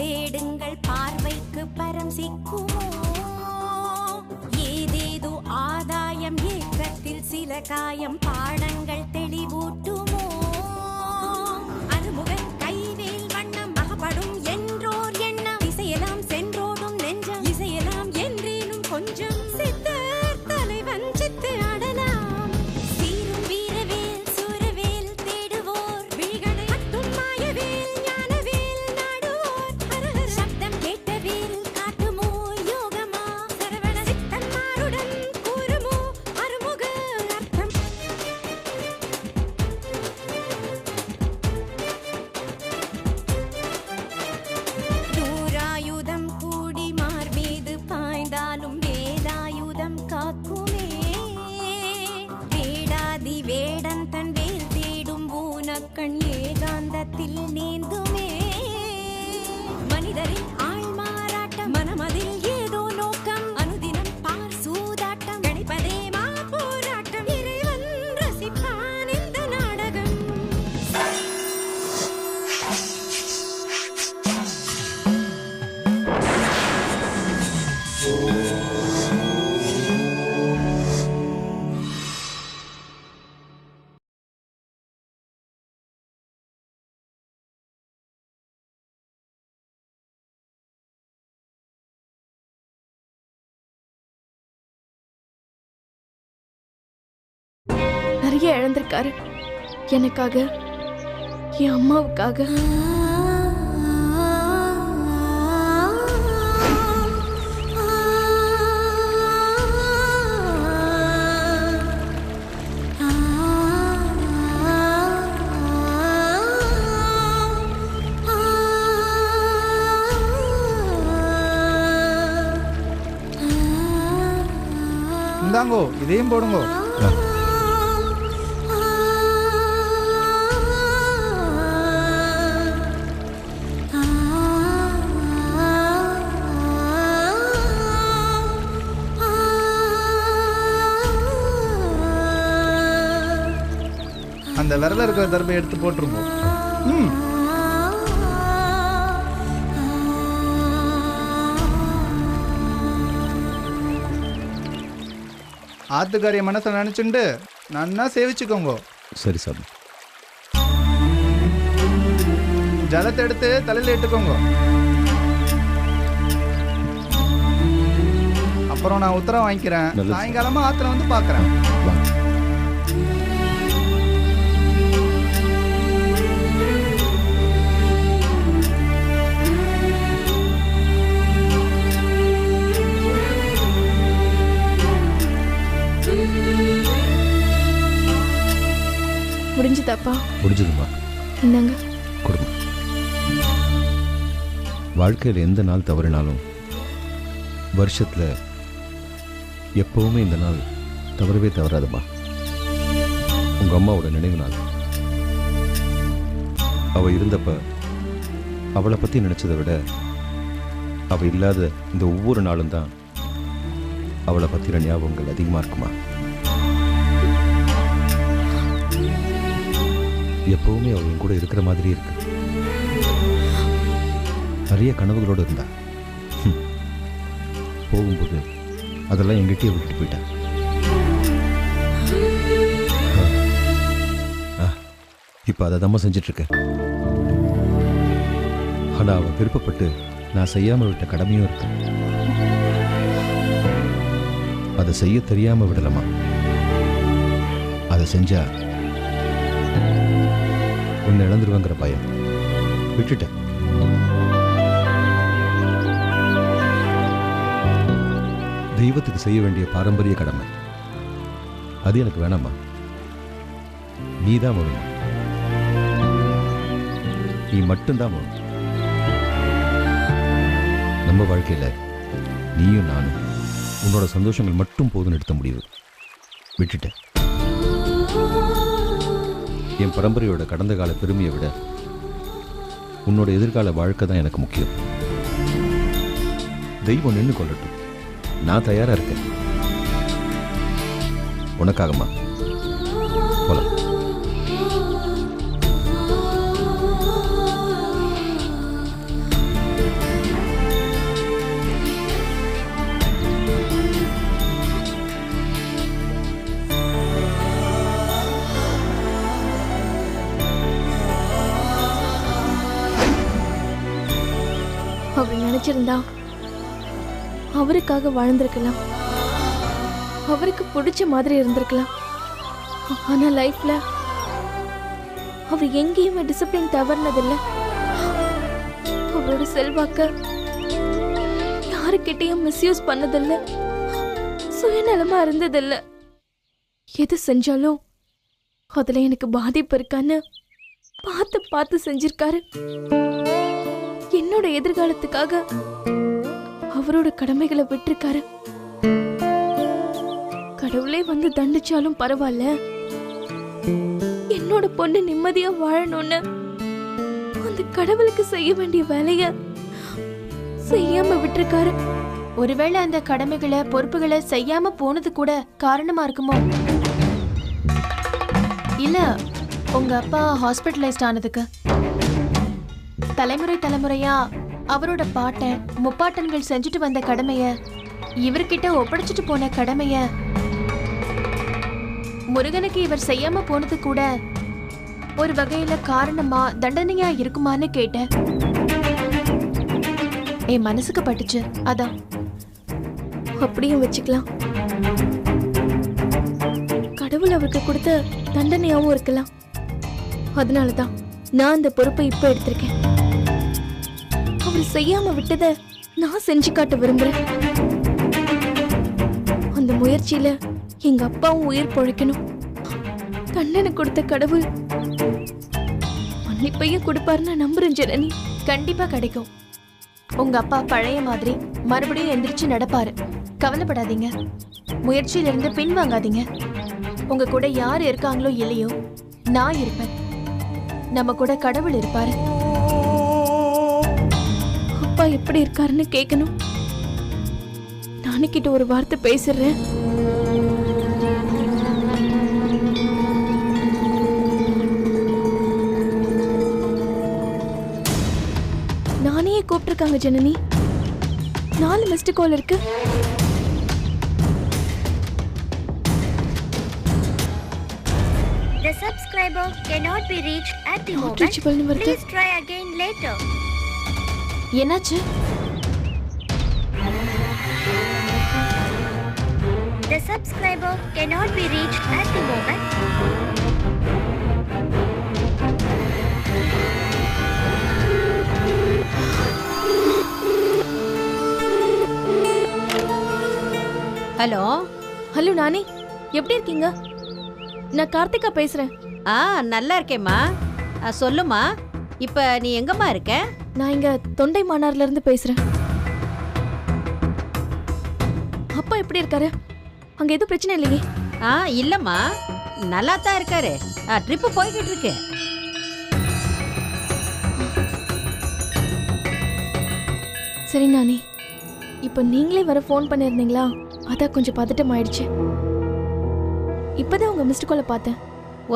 தேடுங்கள் பார்வைக்கு பரம் சிக்குமோ ஏதேதோ ஆதாயம் ஏக்கத்தில் சில காயம் பாடங்கள் தெளிவூட்டுமோ அருமுகன் கைவேல் வண்ணம் அகப்படும் என்றோர் எண்ணம் இசையெல்லாம் சென்றோடும் நெஞ்சம் இசையெல்லாம் என்றேனும் கொஞ்சம் சித்தர் தலைவன் சித்து ஆடலாம் சீரும் வீரவேல் சூரவேல் தேடுவோர் விழிகளை அத்தும் மாயவேல் ஞானவேல் நாடுவோர் ஹரஹர சப்தம் கேட்டவேல் காட்டுமோ யோகமா சரவண சித்தன்மாருடன் கூறுமோ அருமுக அர்த்தம் நூறாயுதம் கூடி மார்மீது பாய்ந்தாலும் வேலாயுதம் காக்குமே வேடாதி வேடன் தன் வேல் தேடும் ஊனக்கண் ஏகாந்தத்தில் நீந்துமே மனிதரின் ஆள் மாறாட்டம் மனமதில் ஏதோ நோக்கம் அனுதினம் பார் சூதாட்டம் கணிப்பதே மா போராட்டம் இறைவன் ரசிப்பான் இந்த நாடகம் நிறைய இழந்திருக்காரு எனக்காக என் அம்மாவுக்காக. இந்தாங்கோ இதையும் போடுங்கோ. அந்த விரல இருக்கிற தர்பை எடுத்து போட்டுருவோம். ஆத்துக்காரிய மனசை நினைச்சுண்டு நன்னா சேவிச்சுக்கோங்க. சரி சாமி. ஜலத்தை எடுத்து தலையில இட்டுக்கோங்க. அப்புறம் நான் உத்தரவு வாங்கிக்கிறேன். சாயங்காலமா ஆத்துல வந்து பாக்குறேன். முடிஞ்சுதாப்பா? முடிஞ்சதுமா. என்னங்க கொடுங்க. வாழ்க்கையில் எந்த நாள் தவறினாலும் வருஷத்துல எப்பவுமே இந்த நாள் தவறவே தவறாதுமா. உங்க அம்மாவோட நினைவு நாள். அவ இருந்தப்ப அவளை பத்தி நினைச்சதை விட அவ இல்லாத இந்த ஒவ்வொரு நாளும் தான் அவளை பத்தின ஞாபகங்கள் அதிகமா இருக்குமா. எப்பவுமே அவள் என் கூட இருக்கிற மாதிரி இருக்கு. நிறைய கனவுகளோடு இருந்தா. போகும்போது அதெல்லாம் எங்கிட்டே விட்டுட்டு போயிட்டான். இப்போ அதை தான் செஞ்சிட்டு இருக்கேன். ஆனா அவள் விருப்பப்பட்டு நான் செய்யாம விட்ட கடமையும் இருக்கு. அதை செய்ய தெரியாம விடலாமா? அதை செஞ்சா உன்னை இழந்துருவாங்கிற பயம் விட்டுட்டேன். தெய்வத்துக்கு செய்ய வேண்டிய பாரம்பரிய கடமை அது எனக்கு வேணாமா. நீதான் வேணும். நீ மட்டும்தான் வேணும். நம்ம வாழ்க்கையில நீயும் நானும் உன்னோட சந்தோஷங்கள் மட்டும் போதும் எடுத்த முடிவு விட்டுட்டேன். என் பரம்பரையோட கடந்த கால பெருமையை விட உன்னோட எதிர்கால வாழ்க்கை தான் எனக்கு முக்கியம். தெய்வம் நின்று கொள்ளட்டும், நான் தயாரா இருக்கேன். உனக்காகமா போலாம். நினைச்சிருந்தா அவருக்காக வாழ்ந்திருக்கலாம், அவருக்கு பிடிச்ச மாதிரி இருந்திருக்கலாம். ஆனா லைஃப்ல அவர் எங்கேயுமே டிசிப்ளின் தவறுனதில்லை. அவரோட செல்வாக்க யாருக்கிட்டையும் மிஸ்யூஸ் பண்ணதில்லை, சுயநலமா இருந்ததில்லை. எது செஞ்சாலும் அதுல எனக்கு பாதிப்பு இருக்கான்னு பார்த்து பார்த்து செஞ்சிருக்காரு. என்னோட எதிர்காலத்துக்காக அவரோட கடமைகளை விட்டிருக்காரு. கடவுளே வந்து தண்டிச்சாலும் பரவாயில்ல, என்னோட பொண்ணு நிம்மதியா வாழணும்னு அந்த கடவுளுக்கு செய்ய வேண்டிய வேலைய செய்யாம விட்டிருக்காரு. ஒருவேளை அந்த கடமைகளை பொறுப்புகளை செய்யாம போனது கூட காரணமா இருக்குமோ? இல்ல உங்க அப்பா ஹாஸ்பிட்டலைஸ்ட் ஆனதுக்கு தலைமுறை தலைமுறையா அவரோட பாட்டன் முப்பாட்டன்கள் செஞ்சுட்டு வந்த கடமைய, இவர்கிட்ட ஒப்படைச்சிட்டு போன கடமைய முருகனுக்கு இவர் செய்யாம போனது கூட ஒரு வகையில காரணமா தண்டனையா இருக்குமான்னு கேட்டேன். என் மனசுக்கு பட்டுச்சு, அதான். அப்படியும் வச்சுக்கலாம். கடவுள் அவருக்கு கொடுத்த தண்டனையாவும் இருக்கலாம். அதனாலதான் நான் அந்த பொறுப்பை இப்ப எடுத்திருக்கேன். அவர் செய்யாம விட்டத நான் செஞ்சு காட்ட விரும்புறேன். அந்த முயற்சியில எங்க அப்பாவும் உயிர் பொழைக்கணும். தண்டனை கொடுத்த கடவுள் மன்னிப்பையும் கொடுப்பாருன்னு நம்புறேன் ஜனனி. கண்டிப்பா கிடைக்கும். உங்க அப்பா பழைய மாதிரி மறுபடியும் எந்திரிச்சு நடப்பாரு. கவலைப்படாதீங்க, முயற்சியிலிருந்து பின்வாங்காதீங்க. உங்க கூட யார் இருக்காங்களோ இல்லையோ, நான் இருப்பேன். நம்ம கூட கடவுள் இருப்பாரு. அப்பா எப்படி இருக்காருன்னு கேட்கணும். நானுக்கிட்ட ஒரு வார்த்தை பேசுறேன். நானே கூப்பிட்டிருக்காங்க ஜனனி. 4 மிஸ்டு கால் இருக்கு. The subscriber cannot be reached at the Not moment. reachable னு வருது. Please try again later. என்னாச்சு? The subscriber cannot be reached at the moment. Hello hello Nani, எப்படி இருக்கீங்க? நான் கார்த்திகா பேசுறேன். நல்லா இருக்கேம்மா. சொல்லுமா, இப்ப நீ எங்கம்மா இருக்க? நான் இங்க தொண்டை மானார்ல இருந்து பேசுறேன். அப்பா எப்படி இருக்காரு? அங்க எதுவும் பிரச்சனை இல்லையே? இல்லம்மா, நல்லா தான் இருக்காரு. ட்ரிப்பு போய்கிட்டு இருக்கு. சரி நானி, இப்ப நீங்களே வர ஃபோன் பண்ணிருந்தீங்களா? அதான் கொஞ்சம் பதட்டம் ஆயிடுச்சு. இப்பதான் உங்க மிஸ்டு காலை பார்த்தேன்.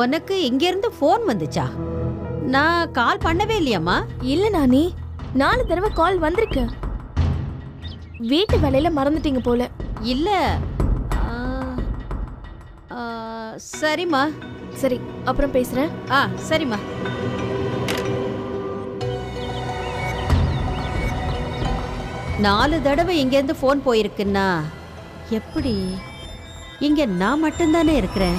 உனக்கு இங்க இருந்து ஃபோன் வந்துச்சா? நான் கால் பண்ணவே இல்லையாம்மா. இல்ல நானி, 4 தடவை கால் வந்திருக்கு. வீட்டு வேலையில மறந்துட்டீங்க போல. இல்ல. சரிம்மா. சரி, அப்புறம் பேசுறேன். சரிம்மா. நாலு தடவை இங்கேருந்து ஃபோன் போயிருக்குன்னா எப்படி? இங்க நான் மட்டும்தானே இருக்கிறேன்.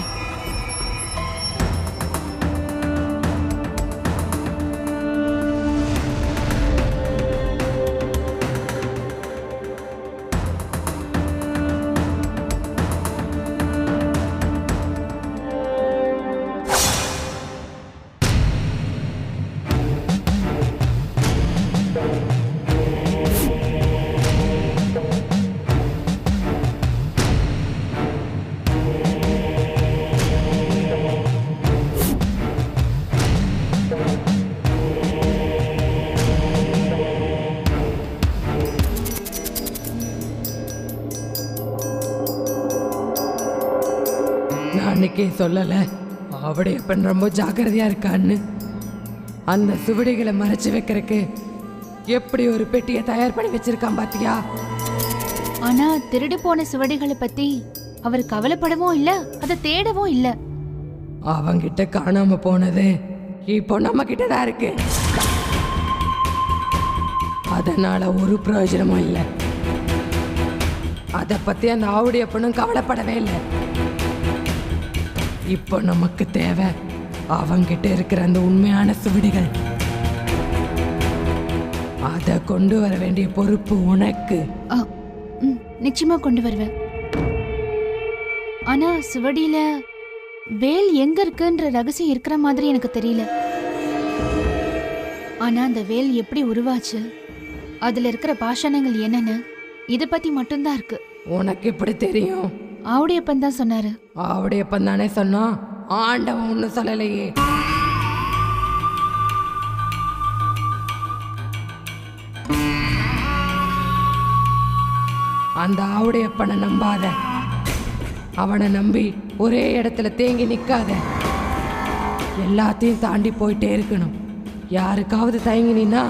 அன்னைக்கே சொல்லல அவடைய பெண் ரொம்ப ஜாக்கிரதையா இருக்கான்னு. அந்த சுவடிகளை மறைச்சு வைக்கிறதுக்கு எப்படி ஒரு பெட்டியை தயார் பண்ணி வச்சிருக்கான் பாத்தியா? ஆனா திருடி போன சுவடிகளை பத்தி அவர் கவலைப்படவும் இல்ல, அதை தேடவும் இல்ல. அவங்கிட்ட காணாம போனது இப்போ நம்ம கிட்டதான் இருக்கு. அதனால ஒரு பிரயோஜனமும் இல்லை. அதை பத்தி அந்த ஆவுடையப்பனும் கவலைப்படவே இல்லை. இப்போ நமக்கு தேவை அவங்கிட்ட இருக்கிற அந்த உண்மையான சுவடிகள். அதை கொண்டு வர வேண்டிய பொறுப்பு உனக்கு. நிச்சயமா கொண்டு வருவேன். ஆனா சுவடியில வேல் எங்க இருக்குன்ற ரகசியம் இருக்கிற மாதிரி எனக்கு தெரியல. ஆனா அந்த வேல் எப்படி உருவாச்சு, அதுல இருக்கிற பாஷாணங்கள் என்னன்னு இத பத்தி மட்டும்தான் இருக்கு. உனக்கு எப்படி தெரியும்? ஆவுடையப்பன் தான் சொன்னாரு. ஆவுடையப்பன் தானே சொன்னா, ஆண்டவன் ஒன்னும் சொல்லலையே. அந்த ஆவுடையப்பனை நம்பாத. அவனை நம்பி ஒரே இடத்துல தேங்கி நிக்காத. எல்லாத்தையும் தாண்டி போயிட்டே இருக்கணும். யாருக்காவது தயங்கினா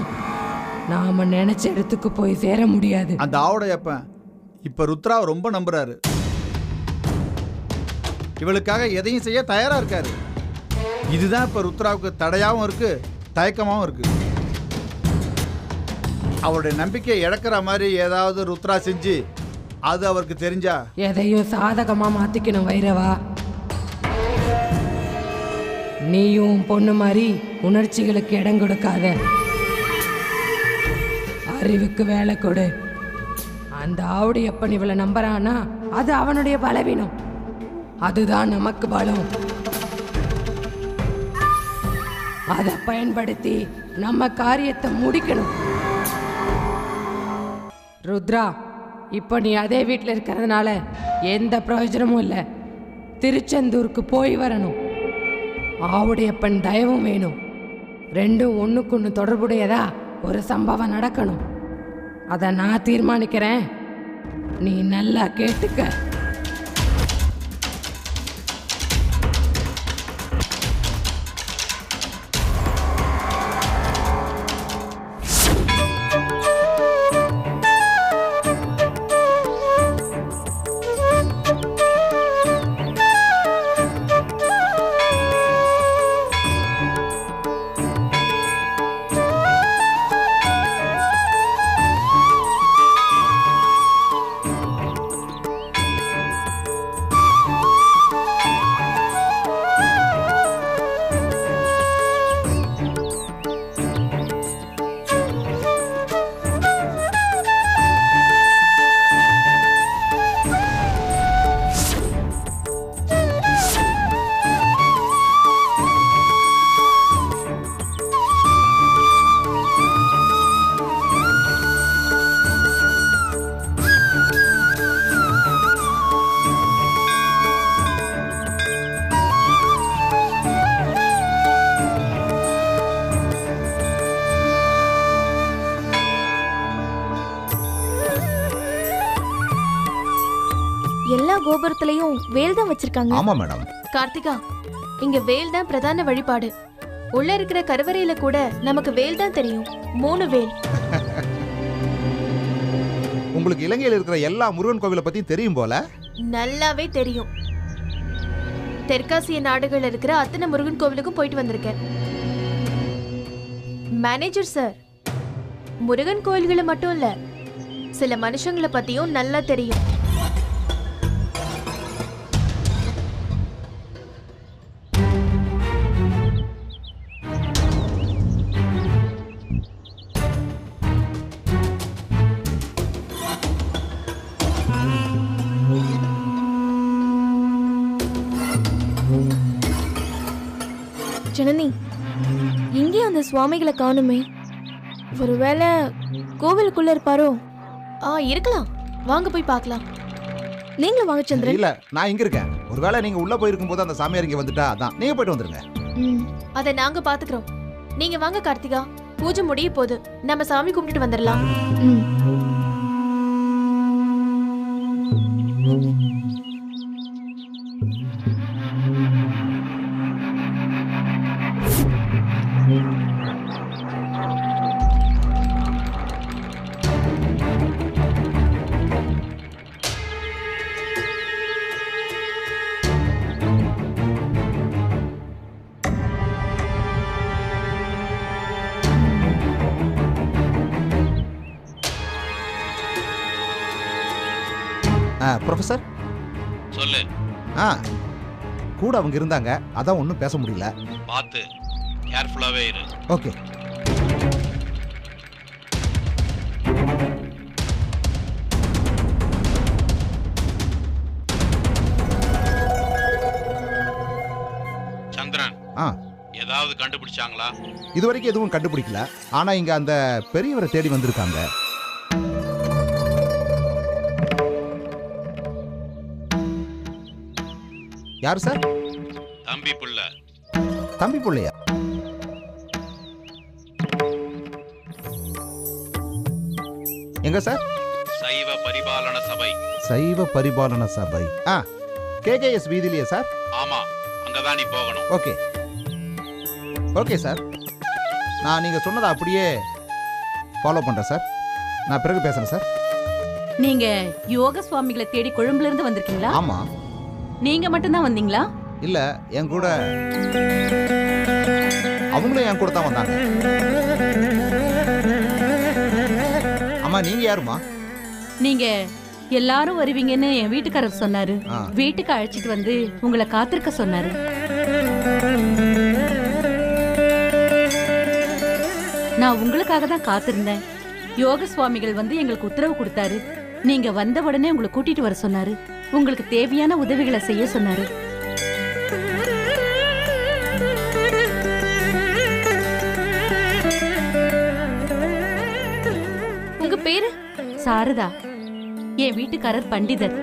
நாம நினைச்ச இடத்துக்கு போய் சேர முடியாது. அந்த ஆவுடையப்பன் இப்ப ருத்ராவை ரொம்ப நம்புறாரு. இவளுக்காக எதையும் செய்ய தயாரா இருக்காரு. இதுதான் இப்ப ருத்ராவுக்கு தடையாவும் இருக்கு, தயக்கமாவும் இருக்கு. அவருடைய நம்பிக்கையை இழக்கிற மாதிரி ஏதாவது ருத்ரா செஞ்சு அது அவருக்கு தெரிஞ்சா எதையும் சாதகமா மாத்திக்கணும் வைரவா. நீயும் பொண்ணு மாதிரி உணர்ச்சிகளுக்கு இடம் கொடுக்காத. அறிவுக்கு வேலை கொடு. அந்த ஆவுடையப்பன் இவளை நம்புறானா அது அவனுடைய பலவீனம். அதுதான் நமக்கு பலம். அதை பயன்படுத்தி நம்ம காரியத்தை முடிக்கணும். ருத்ரா, இப்போ நீ அதே வீட்டில் இருக்கிறதுனால எந்த பிரயோஜனமும் இல்லை. திருச்செந்தூருக்கு போய் வரணும். ஆவுடையப்பன் தயவும் வேணும். ரெண்டும் ஒன்றுக்கு தொடர்புடையதா ஒரு சம்பவம் நடக்கணும். அதை நான் தீர்மானிக்கிறேன். நீ நல்லா கேட்டுக்க. எல்லா கோபுரத்திலையும் வேல் தான் வச்சிருக்காங்க. ஆமா மேடம். கார்த்திகா, இங்க வேல் தான் பிரதான வழிபாடு. உள்ள இருக்கிற கருவறையில கூட நமக்கு வேல் தான் தெரியும். 3 வேல். உங்களுக்கு இலங்கையில் இருக்கிற எல்லா முருகன் கோவிலை பத்தி தெரியும் போல. நல்லாவே தெரியும். தெற்காசிய நாடுகள்ல இருக்கிற அத்தனை முருகன் கோவிலுக்கும் போயிட்டு வந்திருக்கேன். மேனேஜர் சார், முருகன் கோயில்களை மட்டும் இல்ல, சில மனுஷங்களை பத்தியும் நல்லா தெரியும். ஜனனி, இங்கேயும் அந்த சுவாமிகளை காணுமே. ஒருவேளை கோவிலுக்குள்ள இருப்பாரோ? இருக்கலாம். வாங்க போய் பார்க்கலாம். நீங்களும் வாங்க சந்திரன். இல்ல, நான் இங்க இருக்கேன். ஒருவேளை நீங்க உள்ள போயிருக்கும் போது அந்த சாமியார் இங்க வந்துட்டா அதான். நீங்க போயிட்டு வந்துருங்க. அதை நாங்க பாத்துக்கிறோம். நீங்க வாங்க கார்த்திகா. பூஜை முடிய போகுது. நம்ம சாமி கும்பிட்டுட்டு வந்துடலாம். ப்ரொஃபஸர் சொல்லு. கூட அவங்க இருந்தாங்க, அதான் ஒன்றும் பேச முடியல. பார்த்து கேர்ஃபுல்லாகவே இரு. ஓகே. சந்திரன், ஏதாவது கண்டுபிடிச்சாங்களா? இதுவரைக்கும் எதுவும் கண்டுபிடிக்கல. ஆனா இங்க அந்த பெரியவரை தேடி வந்திருக்காங்க. யார் சார்? தம்பி புள்ள. தம்பி புள்ளையா? எங்க சார்? சைவ பரிபாலன சபை. சைவ பரிபாலன சபை. கேகேஎஸ் வீதியிலேயே சார்? ஆமா, அங்கதான் நீ போகணும். ஓகே ஓகே சார், நான் நீங்க சொன்னதை அப்படியே ஃபாலோ பண்றேன் சார். நான் பிறகு பேசுறேன் சார். நீங்க யோக சுவாமிகளை தேடி கொழும்புல இருந்து வந்திருக்கீங்களா? ஆமா. நீங்க மட்டும்தான் வந்தீங்களா? இல்ல, என் கூட அவங்களும் என் கூட தான் வந்தாங்க. அம்மா, நீங்க யாருமா? நீங்க எல்லாரும் வருவீங்கன்னு என் வீட்டுக்காரர் சொன்னாரு. வீட்டுக்கு அழைச்சிட்டு வந்து உங்களை காத்திருக்க சொன்னாரு. நான் உங்களுக்காக தான் காத்திருந்தேன். யோக சுவாமிகள் வந்து எங்களுக்கு உத்தரவு கொடுத்தாரு. நீங்க வந்த உடனே உங்களை கூட்டிட்டு வர சொன்னாரு. உங்களுக்கு தேவையான உதவிகளை செய்ய சொன்னாரு. உங்க பேரு? சாரதா. என் வீட்டுக்காரர் பண்டிதர்.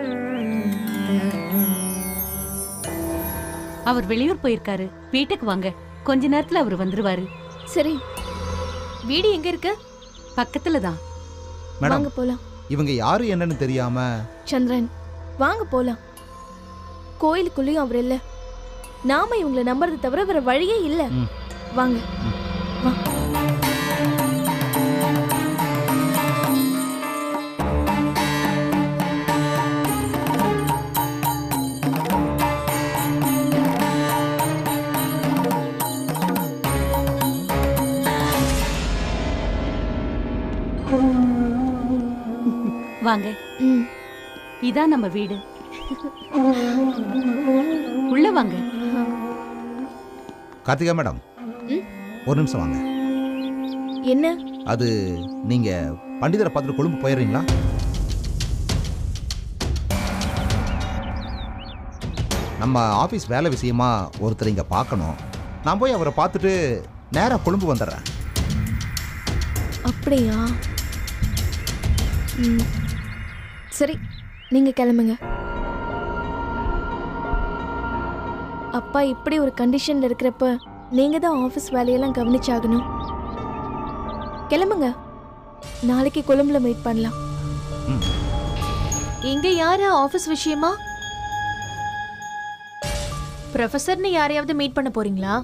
அவர் வெளியூர் போயிருக்காரு. வீட்டுக்கு வாங்க, கொஞ்ச நேரத்துல அவர் வந்துருவாரு. சரி, வீடு எங்க இருக்கு? பக்கத்துல தான். வாங்க போலாம். இவங்க யாரு என்னன்னு தெரியாம. சந்திரன், வாங்க போலாம். கோயிலுக்குள்ளேயும் அவர் இல்ல. நாம இவங்களை நம்புறது தவிர வேற வழியே இல்ல. வாங்க. வா. வாங்க. இதான் நம்ம வீடு. உள்ள வாங்க. கார்த்திகா மேடம், ஒரு நிமிஷம் வாங்க. என்ன? அது நீங்க பண்டிதரை பார்த்துட்டு கொழும்பு போயிடுறீங்களா? நம்ம ஆபீஸ் வேலை விஷயமா ஒருத்தர் இங்க பார்க்கணும். நான் போய் அவரை பார்த்துட்டு நேரா கொழும்பு வந்துடுறேன். அப்படியா? சரி, நீங்க கிளம்புங்க. அப்பா இப்படி ஒரு கண்டிஷன்ல இருக்கிறப்ப நீங்க தான் ஆபீஸ் வேலையெல்லாம் கவனிச்சாகணும். கிளம்புங்க. நாளைக்கு கொழும்புல மீட் பண்ணலாம். இங்க யாரு ஆபீஸ் விஷயமா? ப்ரொஃபசர்னு யாரையாவது மீட் பண்ண போறீங்களா?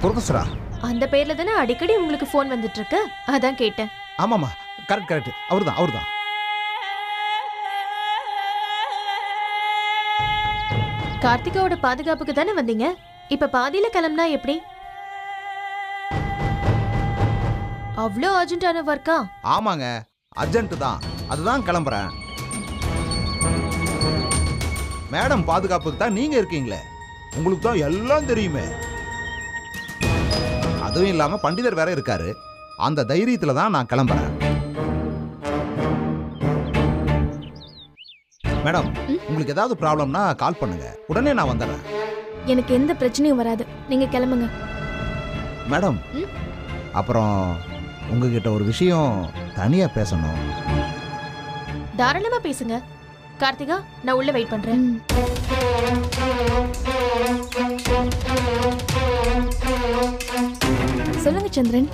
ப்ரொஃபஸரா? அந்த பேர்ல தானே அடிக்கடி உங்களுக்கு ஃபோன் வந்துட்டு இருக்கு, அதான் கேட்டேன். ஆமாமா, கரெக்ட் கரெக்ட், அவர்தான். கார்த்திகாவோட பாதுகாப்புக்கு தானே வந்தீங்க. இப்ப பாதியில கிளம்புனா எப்படி? அவ்வளோ அர்ஜென்ட்டான ஒர்க்கா? ஆமாங்க, அர்ஜென்ட் தான். அதுதான் கிளம்புறேன். மேடம் பாதுகாப்புக்கு தான் நீங்க இருக்கீங்களே, உங்களுக்கு தான் எல்லாம் தெரியுமே. அதுவும் இல்லாம பண்டிதர் வேற இருக்காரு. அந்த தைரியத்துல தான் நான் கிளம்புறேன். மேடம், உங்களுக்கு ஏதாவது ப்ராப்ளம்னா கால் பண்ணுங்க, உடனே நான் வந்துடுறேன். எனக்கு எந்த பிரச்சனையும் வராது, நீங்க கிளம்புங்க. மேடம், அப்புறம் உங்ககிட்ட ஒரு விஷயம் தனியா பேசணும். தாராளமா பேசுங்க. கார்த்திகா, நான் உள்ள வெயிட் பண்றேன். சொல்லுங்க சந்திரன்.